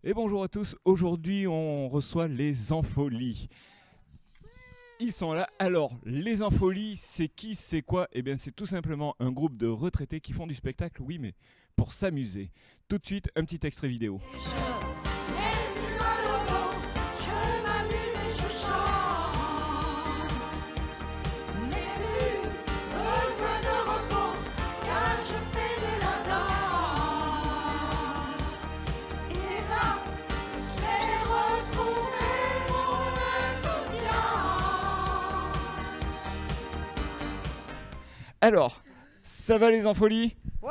Et bonjour à tous, aujourd'hui on reçoit les Enfolies. Ils sont là. Alors, les Enfolies, c'est qui, c'est quoi? Eh bien, c'est tout simplement un groupe de retraités qui font du spectacle, oui, mais pour s'amuser. Tout de suite, un petit extrait vidéo. Alors, ça va les Enfolies? Ouais!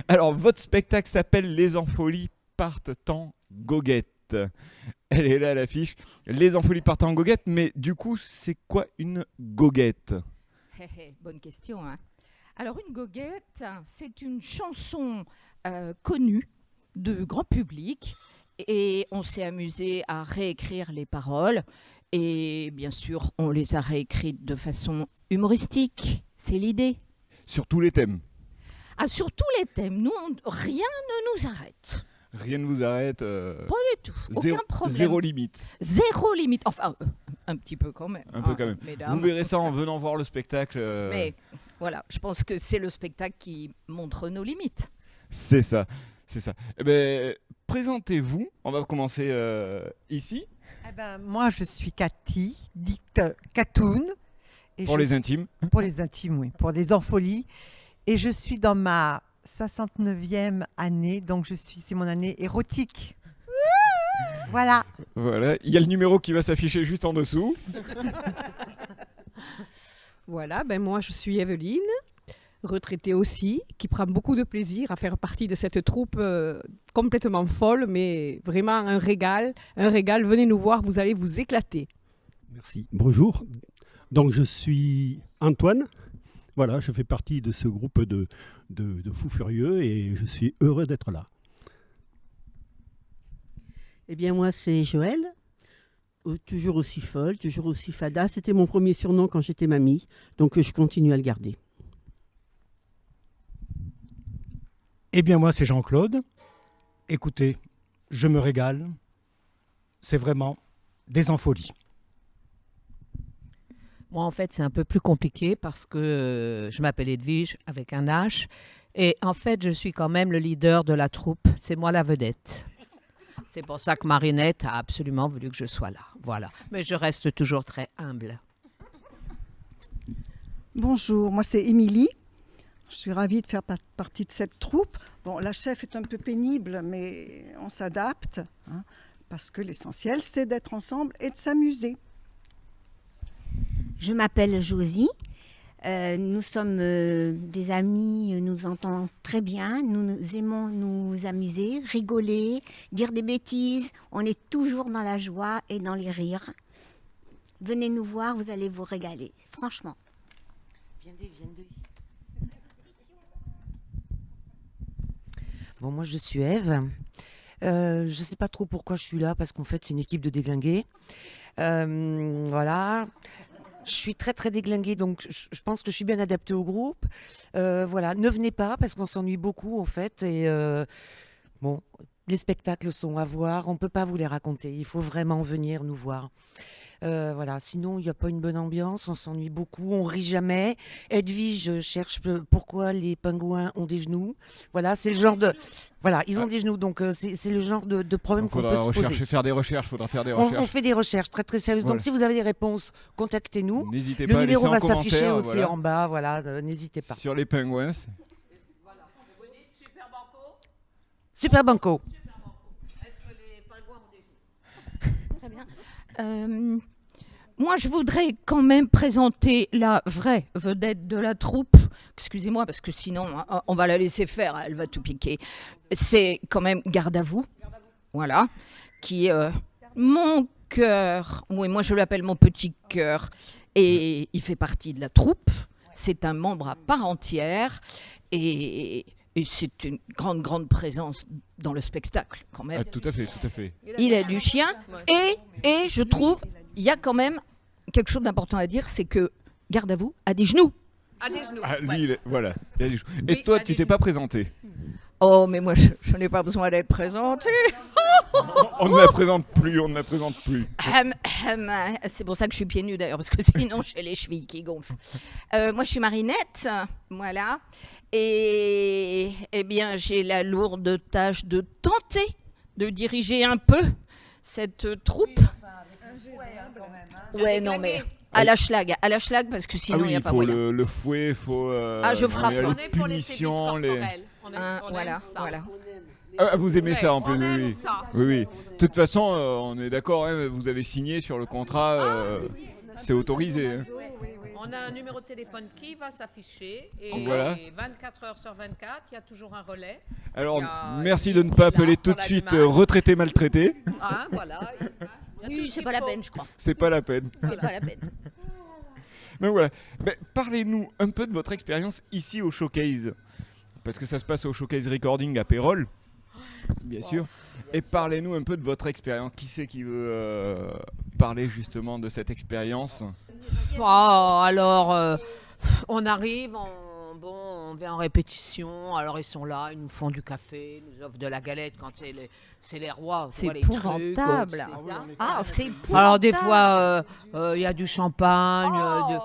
Alors, votre spectacle s'appelle Les Enfolies partent en goguette. Elle est là à l'affiche. Les Enfolies partent en goguette, mais du coup, c'est quoi une goguette? Bonne question. Hein. Alors, une goguette, c'est une chanson connue de grand public et on s'est amusé à réécrire les paroles. Et bien sûr, on les a réécrites de façon humoristique. C'est l'idée. Sur tous les thèmes. Ah, sur tous les thèmes. Nous, rien ne nous arrête. Rien ne vous arrête. Pas du tout. Aucun problème. Zéro limite. Zéro limite. Enfin, un petit peu quand même. Un peu quand même. Mesdames. Vous verrez ça en venant voir le spectacle. Mais voilà, je pense que c'est le spectacle qui montre nos limites. C'est ça. C'est ça. Eh ben, présentez-vous. On va commencer ici. Eh ben, moi, je suis Cathy, dite Catoun. Et Pour les intimes. Pour les intimes, oui. Pour les Enfolies. Et je suis dans ma 69e année, donc c'est mon année érotique. Voilà. Voilà. Il y a le numéro qui va s'afficher juste en dessous. Voilà, ben moi je suis Evelyne, retraitée aussi, qui prend beaucoup de plaisir à faire partie de cette troupe complètement folle, mais vraiment un régal. Un régal, venez nous voir, vous allez vous éclater. Merci. Bonjour. Donc je suis Antoine. Voilà, je fais partie de ce groupe de fous furieux et je suis heureux d'être là. Eh bien moi c'est Joël, toujours aussi folle, toujours aussi fada. C'était mon premier surnom quand j'étais mamie, donc je continue à le garder. Eh bien moi c'est Jean-Claude. Écoutez, je me régale. C'est vraiment des Enfolies. Moi, en fait, c'est un peu plus compliqué parce que je m'appelle Edwige avec un H. Et en fait, je suis quand même le leader de la troupe. C'est moi la vedette. C'est pour ça que Marinette a absolument voulu que je sois là. Voilà. Mais je reste toujours très humble. Bonjour, moi c'est Émilie. Je suis ravie de faire partie de cette troupe. Bon, la chef est un peu pénible, mais on s'adapte. Hein, parce que l'essentiel, c'est d'être ensemble et de s'amuser. Je m'appelle Josie, nous sommes des amis, nous entendons très bien, nous aimons nous amuser, rigoler, dire des bêtises, on est toujours dans la joie et dans les rires. Venez nous voir, vous allez vous régaler, franchement. Viendez. Bon, moi je suis Ève, je ne sais pas trop pourquoi je suis là, parce qu'en fait c'est une équipe de déglingués. Voilà. Je suis très très déglinguée, donc je pense que je suis bien adaptée au groupe. Voilà, ne venez pas parce qu'on s'ennuie beaucoup en fait. Et bon, les spectacles sont à voir, on peut pas vous les raconter. Il faut vraiment venir nous voir. Voilà, sinon il n'y a pas une bonne ambiance, on s'ennuie beaucoup, on rit jamais. Edwige cherche pourquoi les pingouins ont des genoux. Voilà, c'est le genre de... Voilà, ils ont des genoux, donc c'est le genre de problème qu'on peut se poser. Faudra faire des recherches. On fait des recherches très très sérieuses. Voilà. Donc si vous avez des réponses, contactez-nous. N'hésitez Le pas à laisser numéro en va s'afficher commentaire, aussi voilà. en bas, voilà, n'hésitez pas. Sur les pingouins. Super Banco. Est-ce que les pingouins ont des genoux? Très bien. Moi, je voudrais quand même présenter la vraie vedette de la troupe. Excusez-moi, parce que sinon, on va la laisser faire, elle va tout piquer. C'est quand même Garde à vous, voilà, qui est mon cœur. Oui, moi, je l'appelle mon petit cœur. Et il fait partie de la troupe. C'est un membre à part entière. Et c'est une grande présence dans le spectacle, quand même. Ah, tout à fait. Il a du chien. Et je trouve, il y a quand même quelque chose d'important à dire, c'est que Garde à vous a des genoux. À des genoux. Ah, lui, ouais. voilà. Il a des genoux. Et Oui, toi, à tu des t'es pas présenté. Oh, mais moi, je n'ai pas besoin d'être présentée. On ne la présente plus, on ne la présente plus. C'est pour ça que je suis pieds nus d'ailleurs, parce que sinon j'ai les chevilles qui gonflent. Moi je suis Marinette, voilà. Et eh bien j'ai la lourde tâche de tenter de diriger un peu cette troupe. Ouais, non mais à la schlag parce que sinon il n'y a pas faut moyen. le fouet, il faut je frappe. les On est pour les punitions, services corporels. Voilà, ça. voilà. Ah, vous aimez Ouais, ça en plus, on oui, aime oui. ça. Oui, oui. De toute façon, on est d'accord, hein, vous avez signé sur le contrat, c'est autorisé. Hein. On a un numéro de téléphone qui va s'afficher et Voilà. 24 heures sur 24, il y a toujours un relais. Alors, Il y a- merci de ne pas appeler tout de pour suite l'allumage. retraité maltraité. Ah, voilà. Il y a tout Oui, ce c'est qu'il pas la faut. peine, je crois. C'est pas la peine. C'est pas la peine. Mais voilà. Ben, parlez-nous un peu de votre expérience ici au Showcase. Parce que ça se passe au Showcase Recording à Pérols, bien sûr. Et parlez-nous un peu de votre expérience. Qui c'est qui veut parler justement de cette expérience? Alors, on arrive, on vient en répétition, alors ils sont là, ils nous font du café, ils nous offrent de la galette quand c'est les rois. tu C'est vois, les trucs, épouvantable. C'est épouvantable. Alors des fois, il y a du champagne.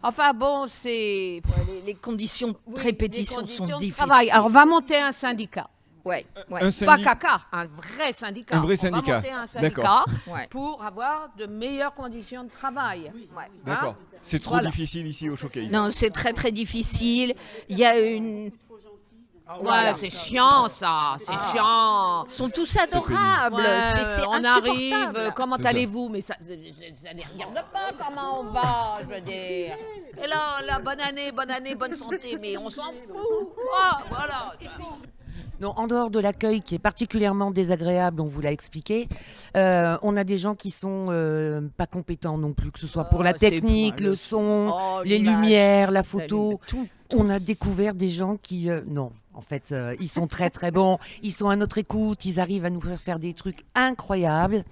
Enfin bon, c'est... Les conditions de Oui, répétition les conditions sont de difficiles. travail. Alors on va monter un syndicat. Ouais. Un Pas syndicat. caca, un vrai syndicat. Un vrai On syndicat. va monter un D'accord. syndicat Ouais. pour avoir de meilleures conditions de travail. Ouais. D'accord. Hein? C'est trop Voilà. difficile ici au Showcase. Non, c'est très très difficile. Il y a une. Ouais, c'est chiant ça, c'est chiant. Ils sont tous adorables. Ouais, C'est on insupportable. arrive, comment C'est ça. allez-vous? Mais ça ne regarde pas comment on va, je veux dire. Et là, bonne année, bonne santé, mais on s'en fout. Ah, voilà. Non, en dehors de l'accueil qui est particulièrement désagréable, on vous l'a expliqué, on a des gens qui sont pas compétents non plus, que ce soit pour la c'est technique, pour le son, Oh, les l'image, lumières, la la photo. lumière, tout. On a découvert des gens qui... non, en fait, ils sont très très bons, ils sont à notre écoute, ils arrivent à nous faire des trucs incroyables.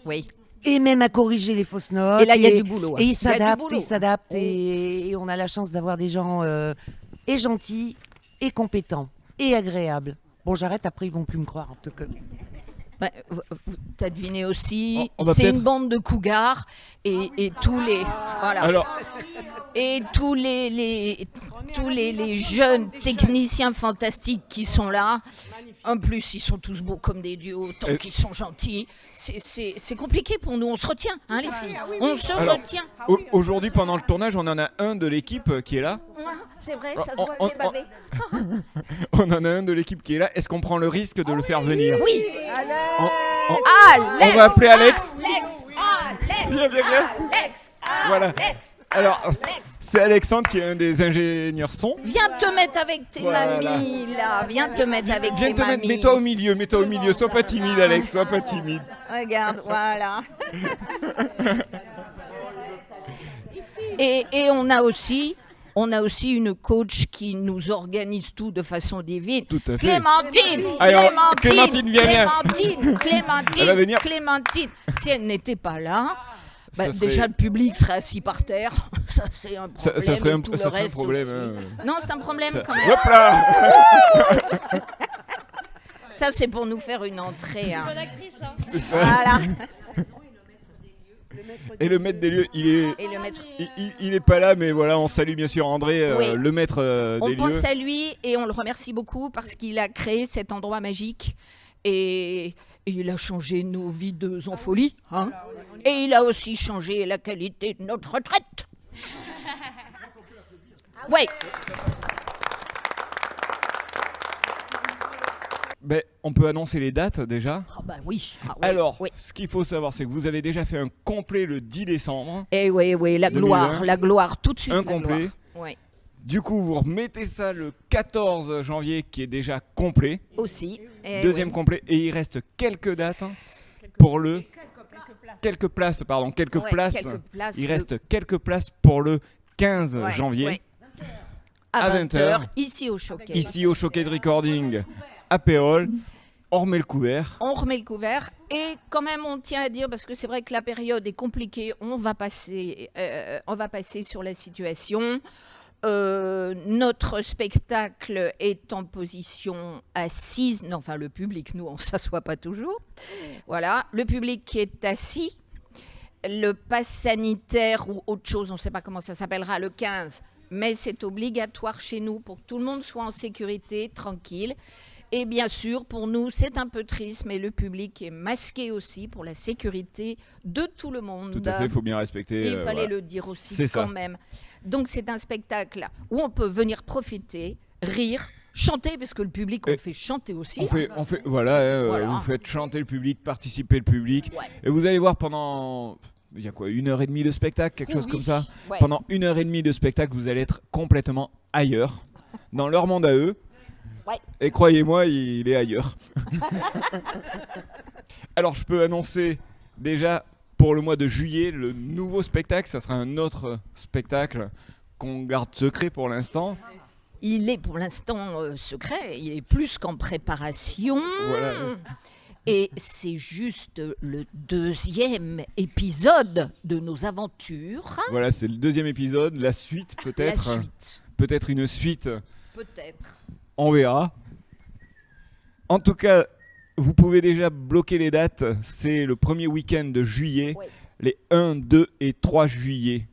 Oui. Et même à corriger les fausses notes. Et là, il y a du boulot. hein. Et ils Il y a du s'adaptent, boulot. ils s'adaptent. Et on a la chance d'avoir des gens et gentils, et compétents, et agréables. Bon, j'arrête, après ils vont plus me croire. En tout cas. Bah, t'as deviné aussi, On va c'est peut-être- une bande de cougars et tous les voilà Alors, et tous les jeunes techniciens fantastiques qui sont là. En plus, ils sont tous beaux comme des dieux, autant qu'ils sont gentils. C'est compliqué pour nous. On se retient, hein, les filles. On se Alors, retient. aujourd'hui, pendant le tournage, on en a un de l'équipe qui est là. C'est vrai, Oh, ça se voit que j'ai bavé. On en a un de l'équipe qui est là. Est-ce qu'on prend le risque de le faire venir? Oui. On va appeler Alex. Alex. Viens. Alex. Voilà. Alex. Alors, Alex. c'est Alexandre qui est un des ingénieurs son. Viens te mettre avec tes Voilà. mamies, là. Viens te mettre avec Viens tes te mettre, mamies. mets-toi au milieu, sois pas timide Alex, sois pas timide. Regarde, voilà. et on a aussi une coach qui nous organise tout de façon divine. Tout à fait. Clémentine, Alors, Clémentine, viens. Elle va venir. Clémentine. Si elle n'était pas là, bah, Ça serait- déjà le public serait assis par terre. Ça c'est un problème. Ça serait et un, tout ça le serait un reste problème. aussi. hein. Non, c'est un problème Ça- quand même. Hop là. Ça c'est pour nous faire une entrée. hein. C'est ça. Voilà. Et le maître des lieux, Et le maître. il est pas là, mais voilà, on salue bien sûr André, Oui. le maître On des pense lieux. à lui et on le remercie beaucoup parce qu'il a créé cet endroit magique et il a changé nos vies de en folie. Hein, et il a aussi changé la qualité de notre retraite. Oui. Ben, on peut annoncer les dates déjà. Ah bah oui. Ah oui, Alors, oui. ce qu'il faut savoir, c'est que vous avez déjà fait un complet le 10 décembre. Et oui, la 2020. gloire, tout de suite. Un la complet. gloire. Oui. Du coup, vous remettez ça le 14 janvier qui est déjà complet. Aussi. Et Deuxième oui. complet. Et il reste quelques dates hein, pour le... Quelques places, pardon. Quelques Ouais, places. quelques places, Il le- reste quelques places pour le 15 Ouais, janvier. ouais. À À 20 20h, heures. ici au Showcase. Ici au Showcase Recording à Pérols. On remet le couvert. On remet le couvert et quand même on tient à dire parce que c'est vrai que la période est compliquée. On va passer sur la situation. notre spectacle est en position assise. Non, enfin, le public, nous, on ne s'assoit pas toujours. Voilà, le public qui est assis. Le pass sanitaire ou autre chose, on ne sait pas comment ça s'appellera, le 15, mais c'est obligatoire chez nous pour que tout le monde soit en sécurité, tranquille. Et bien sûr, pour nous, c'est un peu triste, mais le public est masqué aussi pour la sécurité de tout le monde. Tout à fait, il faut bien respecter. Il fallait voilà. le dire aussi C'est quand ça. même. Donc c'est un spectacle où on peut venir profiter, rire, chanter, parce que le public, on Et fait chanter aussi. Voilà, Voilà. vous faites chanter le public, participer le public. Ouais. Et vous allez voir pendant, il y a quoi, 1h30 de spectacle, quelque chose Oui. comme ça. Ouais. Pendant 1h30 de spectacle, vous allez être complètement ailleurs, dans leur monde à eux. Ouais. Et croyez-moi, il est ailleurs. Alors je peux annoncer déjà pour le mois de juillet le nouveau spectacle. Ça sera un autre spectacle qu'on garde secret pour l'instant. Il est pour l'instant secret, il est plus qu'en préparation. Voilà. Et c'est juste le 2e épisode de nos aventures. Voilà, c'est le 2e épisode. La suite peut-être. La suite. Peut-être une suite. Peut-être. On verra. En tout cas, vous pouvez déjà bloquer les dates. C'est le premier week-end de juillet, Ouais. les 1, 2 et 3 juillet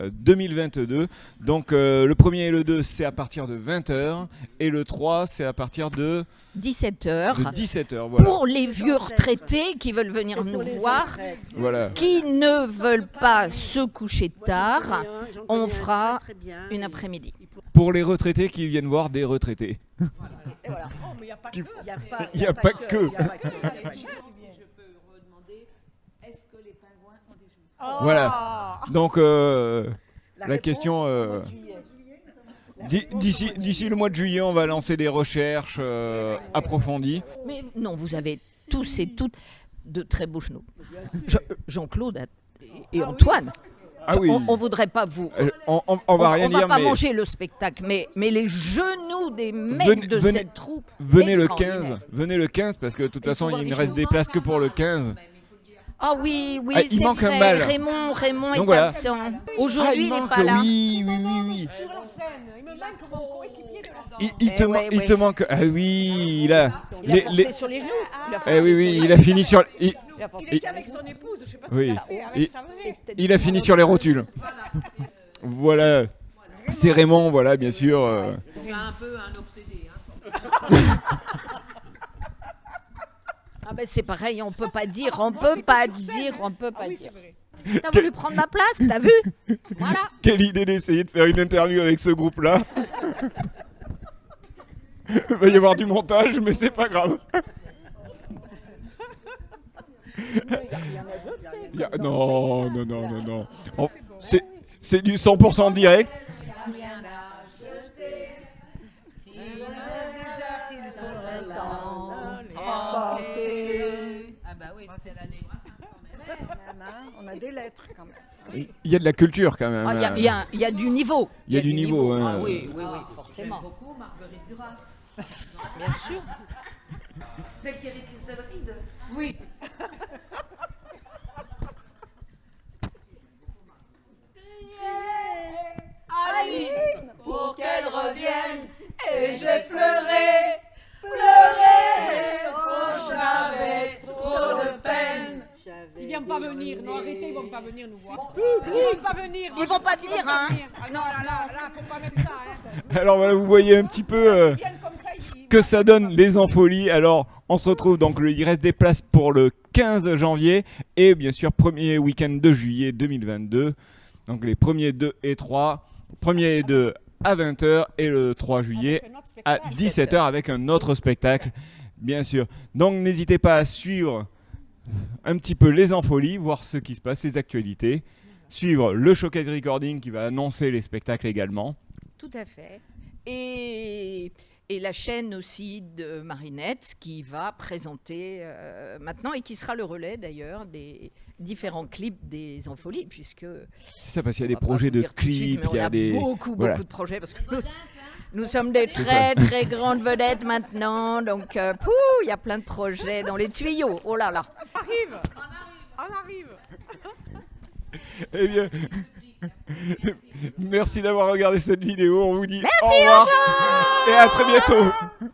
2022. Donc le 1er et le 2, c'est à partir de 20h. Et le 3, c'est à partir de 17h. 17h. Voilà. Pour les vieux retraités qui veulent venir nous voir, Voilà. qui ne veulent pas se coucher tard, on fera une après-midi. Pour les retraités qui viennent voir des retraités. Et voilà. Il n'y a pas que. Voilà. Donc la question. D'ici le mois de juillet, on va lancer des recherches approfondies. Mais non, vous avez tous et toutes de très beaux genoux. Jean-Claude et Antoine. Ah oui. On voudrait pas vous. On va rien on va dire, pas mais manger le spectacle, mais les genoux des mecs de cette troupe. Venez le extraordinaire. 15. Venez le 15 parce que de toute Il faut façon, voir il les ne reste genoux. des places que pour le 15. Ah oui, Ah, il c'est manque un vrai. bal. Raymond Donc est voilà. absent. Ah, Aujourd'hui, il n'est manque, pas là. oui. Sur la scène, il me manque mon coéquipier de la Il te manque. Ah oui, il a. Il a forcé sur les genoux. Il a forcé oui, sur oui, les il a fini sur. Il a forcé. Il était avec son épouse, je sais pas Oui. ce qu'il a fait avec Il- sa vraie. C'est peut-être Il a fini sur les rotules. Voilà. C'est Raymond, voilà, bien sûr. Tu as un peu un obsédé. Ah ben c'est pareil, on peut pas dire. T'as voulu prendre ma place, t'as vu? Voilà. Quelle idée d'essayer de faire une interview avec ce groupe-là. Il va y avoir du montage, mais c'est pas grave. Non. C'est du 100% direct. Ah bah oui, c'est l'année. On a des lettres quand même. Il y a de la culture quand même. Ah, il y a du niveau. Il y a du niveau, hein. Ah oui, forcément. Beaucoup Marguerite Duras. Bien sûr. Celle qui avait écrit Sabride. Oui. Aline, pour qu'elle revienne, et j'ai pleuré, oh j'avais trop de peine. Ils viennent pas venir, non arrêtez, ils vont pas venir nous voir. Ils vont pas venir. Ils vont pas venir, hein. Ah non, là, faut pas mettre ça, hein. Alors voilà, vous voyez un petit peu Ils viennent comme ça ce ici. que ça donne les Enfolies. Alors on se retrouve donc, il reste des places pour le 15 janvier et bien sûr premier week-end de juillet 2022. Donc les premiers 2 et 3, premier et 2 à 20h et le 3 juillet à 17h avec un autre spectacle, bien sûr. Donc n'hésitez pas à suivre un petit peu les Enfolies, voir ce qui se passe, les actualités, suivre le Showcase Recording qui va annoncer les spectacles également. Tout à fait. Et la chaîne aussi de Marinette qui va présenter maintenant et qui sera le relais d'ailleurs des différents clips des Enfolies puisque C'est ça, parce qu'il y a des on va pas projets vous de dire tout de suite, clips, mais il y on a des... beaucoup Voilà. de projets parce que nous sommes des C'est très ça. très grandes vedettes maintenant donc il y a plein de projets dans les tuyaux. Oh là là. On arrive. Eh bien, Merci d'avoir regardé cette vidéo. On vous dit Merci, au revoir au revoir et à très bientôt.